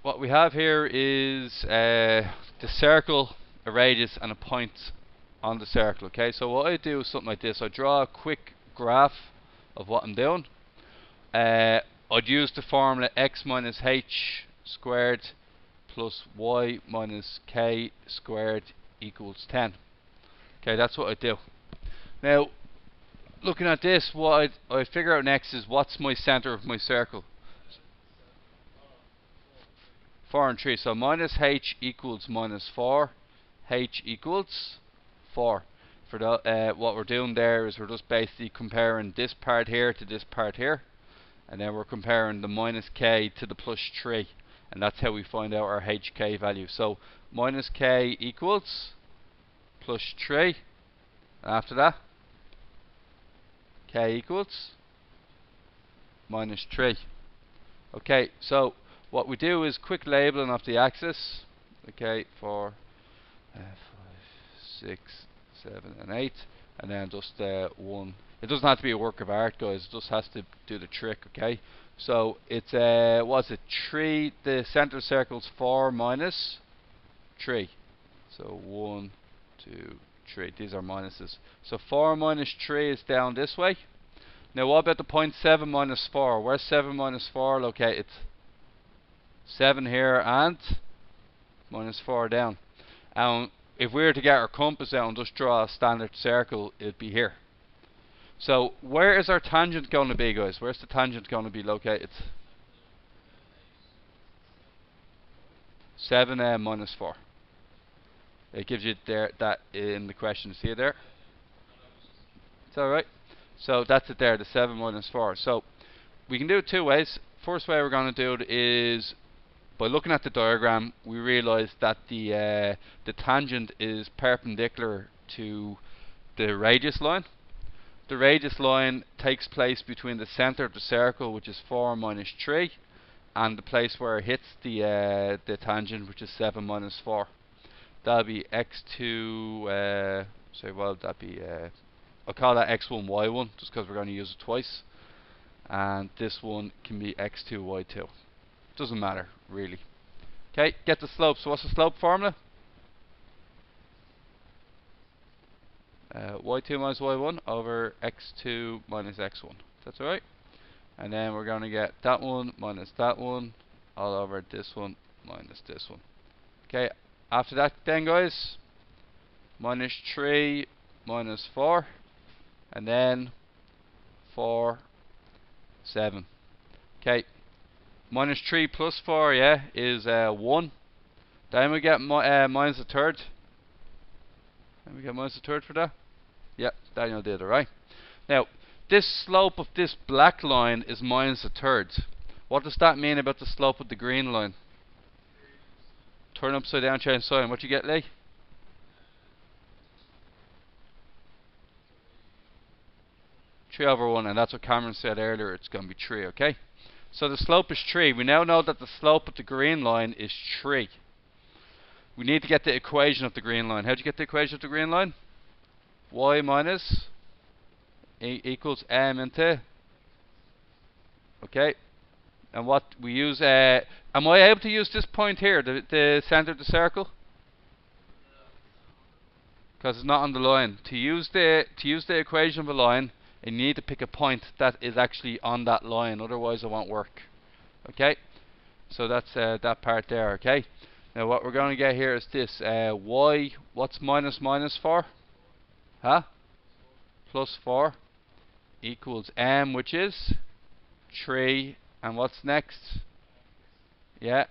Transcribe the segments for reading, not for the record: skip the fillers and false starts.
what we have here is the circle, a radius, and a point on the circle. Okay, so what I do is something like this. I draw a quick graph of what I'm doing. I'd use the formula x minus h squared plus y minus k squared equals 10. Okay, that's what I do. Now, looking at this, what I figure out next is what's my center of my circle. 4 and 3. So minus h equals minus 4. H equals 4. For the, what we're doing there is we're just basically comparing this part here to this part here. And then we're comparing the minus k to the plus 3. And that's how we find out our hk value. So minus k equals plus 3. After that, k equals minus 3. Okay, so what we do is quick labeling of the axis. Okay, 4, 5, 6, 7, and 8, and then just 1. It doesn't have to be a work of art, guys. It just has to do the trick. Okay, so it's what's it? 3. The center circle's 4 minus 3. So 1, 2, 3. These are minuses. So 4 minus 3 is down this way. Now what about the point 7 minus 4? Where's 7 minus 4 located? 7 here and minus 4 down. And if we were to get our compass out and just draw a standard circle, it'd be here. So where is our tangent going to be, guys? Where's the tangent going to be located? 7 minus 4. It gives you there that in the question. See it there? It's alright. So that's it there, the 7 minus 4. So we can do it two ways. First way we're going to do it is by looking at the diagram, we realize that the tangent is perpendicular to the radius line. The radius line takes place between the center of the circle, which is 4 minus 3, and the place where it hits the tangent, which is 7 minus 4. That'll be x2. Sorry, well, that'd be. I'll call that x1, y1, just because we're going to use it twice. And this one can be x2, y2. Doesn't matter, really. Okay, get the slope. So what's the slope formula? Y2 minus y1 over x2 minus x1. That's alright. And then we're going to get that one minus that one all over this one minus this one. Okay, after that then, guys, minus 3 minus 4, and then 4, 7. Okay, minus 3 plus 4, yeah, is 1. Then we get minus a third. And we get minus a third for that. Yep, Daniel did it right. Now, this slope of this black line is minus a third. What does that mean about the slope of the green line? Turn upside down, change sign. What you get, Lee? Three over 1, and that's what Cameron said earlier. It's going to be 3, okay? So the slope is 3. We now know that the slope of the green line is 3. We need to get the equation of the green line. How'd you get the equation of the green line? Y minus equals m into. Okay. And what we use, am I able to use this point here, the center of the circle? Because it's not on the line. To use the equation of a line, you need to pick a point that is actually on that line, otherwise it won't work. Okay. So that's that part there. Okay. Now what we're going to get here is this. Y, what's minus minus for? Huh? Plus 4 equals m, which is 3. And what's next? Yeah.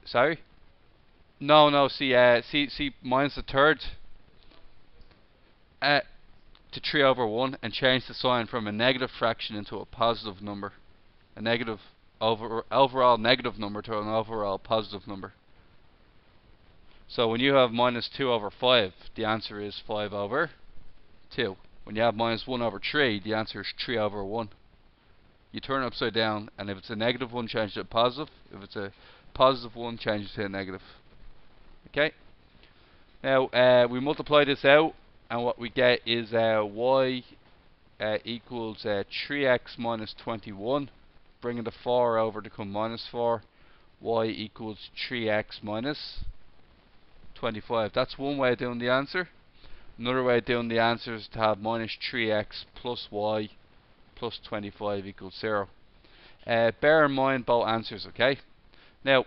Sorry? No. See, minus a third to 3 over 1, and change the sign from a negative fraction into a positive number. A negative overall negative number to an overall positive number. So when you have minus 2 over 5, the answer is 5 over 2. When you have minus 1 over 3, the answer is 3 over 1. You turn it upside down, and if it's a negative 1, change it to a positive. If it's a positive 1, change it to a negative. Okay? Now, we multiply this out, and what we get is y equals 3x minus 21 bringing the 4 over to become minus 4. Y equals 3x minus 25. That's one way of doing the answer. Another way of doing the answer is to have minus 3x plus y plus 25 equals 0. Bear in mind both answers, okay? Now,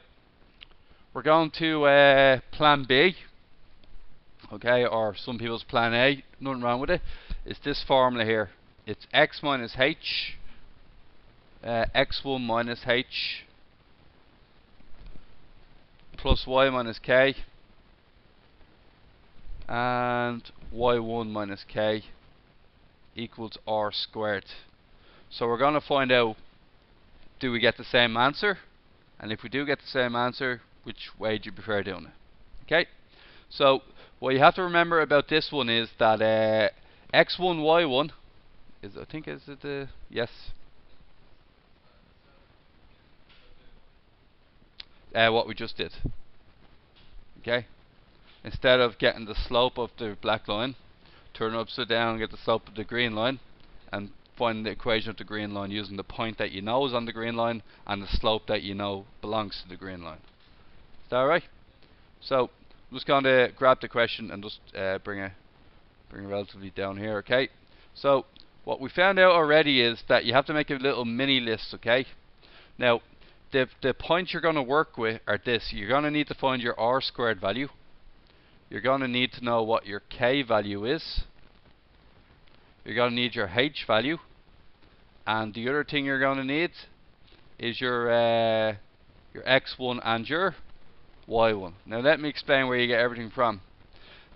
we're going to plan B, okay, or some people's plan A, nothing wrong with it. It's this formula here. It's x minus h, x1 minus h, plus y minus k, and y1 minus k equals r squared. So we're going to find out, do we get the same answer? And if we do get the same answer, which way do you prefer doing it? Okay, so what you have to remember about this one is that x1, y1 is, I think, is it the, yes, what we just did. Okay, instead of getting the slope of the black line, turn it upside down and get the slope of the green line, and find the equation of the green line using the point that you know is on the green line and the slope that you know belongs to the green line. Is that alright? So I'm just going to grab the question and just bring it relatively down here. Okay, so what we found out already is that you have to make a little mini list. Okay, now the points you're going to work with are this. You're going to need to find your r squared value. You're going to need to know what your k value is. You're going to need your h value, and the other thing you're going to need is your x1 and your y1. Now let me explain where you get everything from.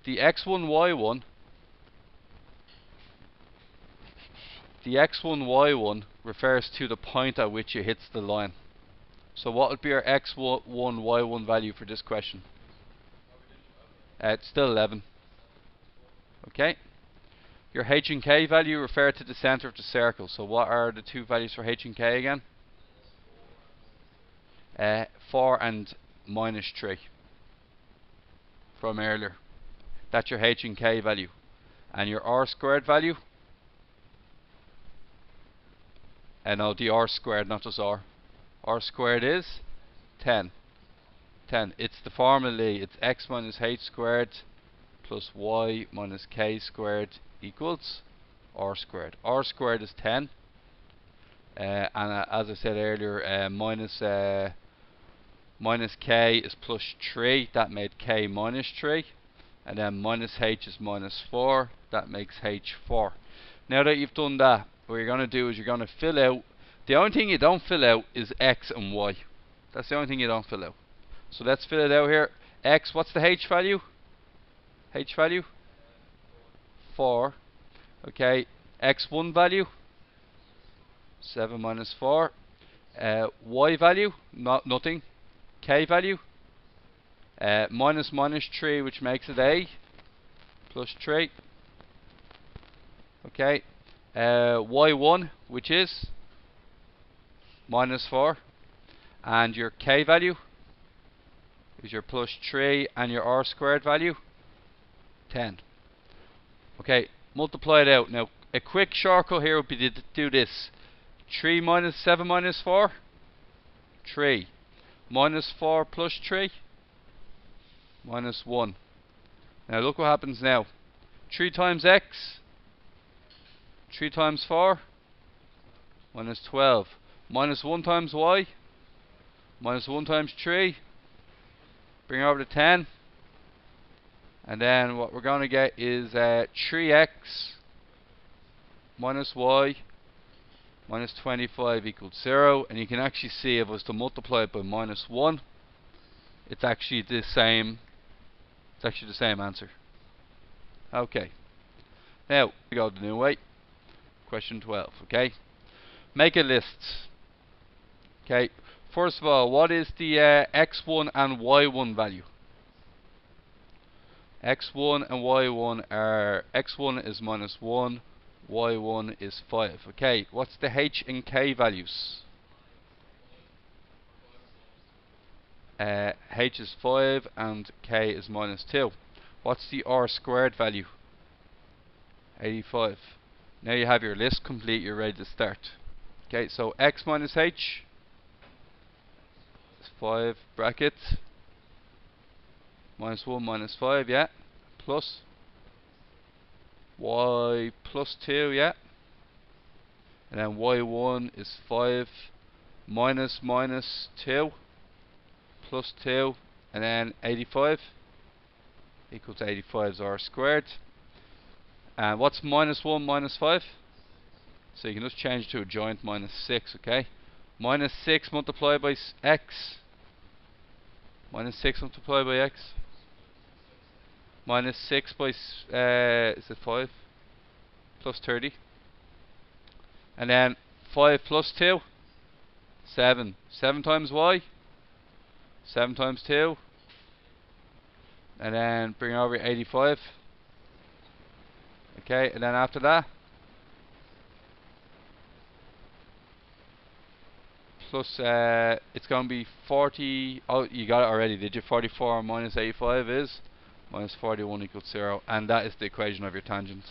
The x1, y1, refers to the point at which it hits the line. So what would be your x1, y1 value for this question? It's still 11. Okay. Your h and k value refer to the center of the circle. So what are the two values for h and k again? 4 and minus 3 from earlier. That's your h and k value. And your r squared value? No, the r squared, not just r. R squared is 10. 10. It's the formula. It's x minus h squared plus y minus k squared equals r squared. R squared is 10. And as I said earlier, minus k is plus 3. That made k minus 3. And then minus h is minus 4. That makes h 4. Now that you've done that, what you're going to do is you're going to fill out. The only thing you don't fill out is x and y. That's the only thing you don't fill out. So let's fill it out here. X, what's the h value? H value? 4. Okay. X1 value? 7 minus 4. Y value? Nothing. K value? Minus 3, which makes it a plus 3. Okay. Y1, which is minus 4. And your k value is your plus 3, and your r squared value 10. Okay, multiply it out. Now a quick shortcut here would be to do this. 3 minus 7 minus 4, 3. Minus 4 plus 3, minus 1. Now look what happens now. 3 times x, 3 times 4, minus 12. Minus 1 times y, minus 1 times 3. Bring it over to 10. And then what we're going to get is 3x minus y minus 25 equals 0. And you can actually see if I was to multiply it by minus 1, it's actually the same. It's actually the same answer. Okay. Now we go the new way. Question 12. Okay. Make a list. Okay. First of all, what is the x1 and y1 value? X1 and y1 are, x1 is minus 1, y1 is 5. Okay, what's the h and k values? H is 5 and k is minus 2. What's the r squared value? 85. Now you have your list complete, you're ready to start. Okay, so x minus h is 5 bracket minus 1 minus 5, yeah, plus y plus 2, yeah, and then y1 is 5 minus minus 2 plus 2, and then 85 equals 85 is r squared. And what's minus 1 minus 5? So you can just change it to a joint minus 6, okay? Minus 6 multiplied by x. Minus 6 multiplied by x. Minus 6 by, is it 5? Plus 30. And then 5 plus 2. 7. 7 times y. 7 times 2. And then bring over 85. Okay, and then after that, plus it's going to be 40. Oh, you got it already, did you? 44 minus 85 is minus 41 equals 0, and that is the equation of your tangent.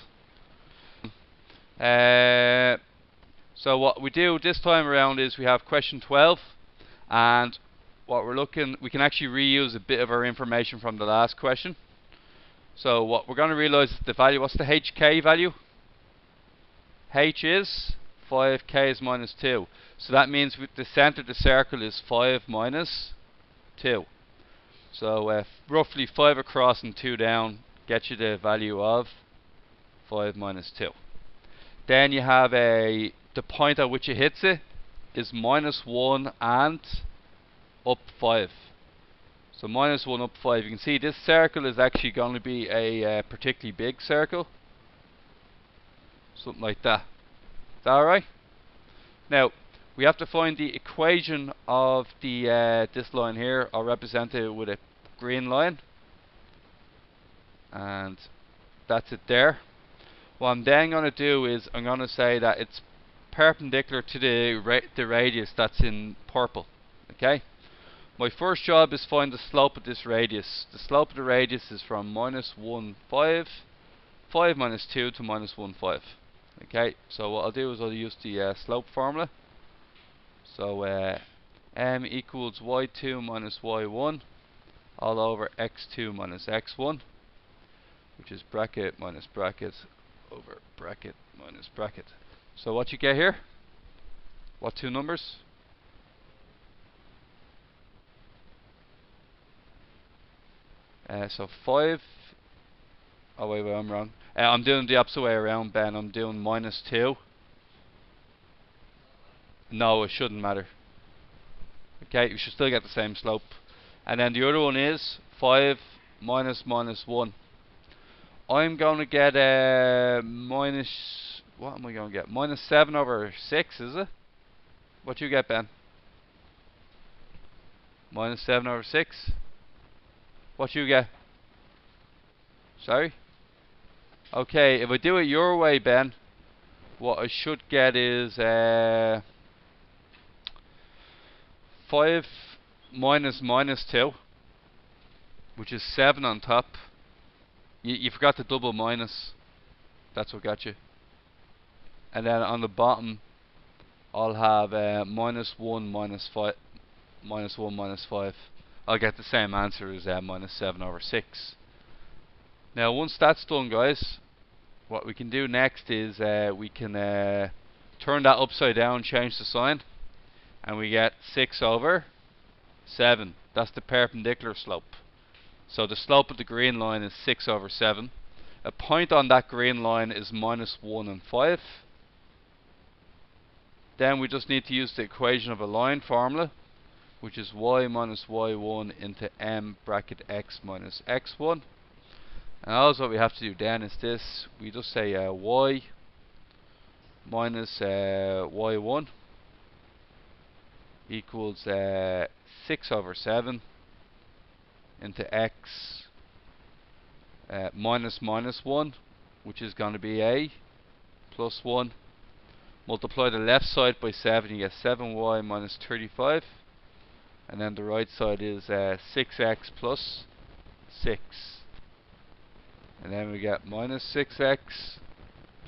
So what we do this time around is we have question 12, and what we can actually reuse a bit of our information from the last question. So what we're going to realize is the value. What's the hk value? H is 5k is minus 2. So that means the center of the circle is 5 minus 2. So roughly 5 across and 2 down gets you the value of 5 minus 2. Then you have the point at which it hits it is minus 1 and up 5. So minus 1 up 5. You can see this circle is actually going to be a particularly big circle. Something like that. Is that alright? Now, we have to find the equation of the this line here. I'll represent it with a green line. And that's it there. What I'm then going to do is I'm going to say that it's perpendicular to the radius that's in purple. Okay? My first job is find the slope of this radius. The slope of the radius is from minus 1, 5, 5 minus 2 to minus 1, 5. Okay, so what I'll do is I'll use the slope formula. So m equals y2 minus y1 all over x2 minus x1, which is bracket minus bracket over bracket minus bracket. So what you get here? What two numbers? So 5. Oh wait, I'm wrong. I'm doing the opposite way around, Ben. I'm doing minus 2. No, it shouldn't matter. Okay, you should still get the same slope. And then the other one is 5 minus minus 1. I'm going to get minus... What am I going to get? Minus 7 over 6, is it? What you get, Ben? Minus 7 over 6. What you get? Sorry? Okay, if I do it your way, Ben, what I should get is 5 minus minus 2, which is 7 on top. You forgot the double minus. That's what got you. And then on the bottom, I'll have minus 1 minus 5. Minus 1 minus 5. I'll get the same answer as minus 7 over 6. Now once that's done, guys, what we can do next is we can turn that upside down, change the sign, and we get 6 over 7. That's the perpendicular slope. So the slope of the green line is 6 over 7. A point on that green line is minus 1 and 5. Then we just need to use the equation of a line formula, which is y minus y1 into m bracket x minus x1. And also what we have to do then is this. We just say y minus y1 equals 6 over 7 into x minus minus 1, which is going to be a plus 1. Multiply the left side by 7, you get 7y minus 35. And then the right side is 6x plus 6. And then we get minus 6x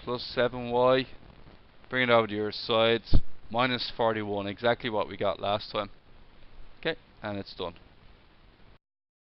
plus 7y. Bring it over to your sides. minus 41, exactly what we got last time. Okay, and it's done.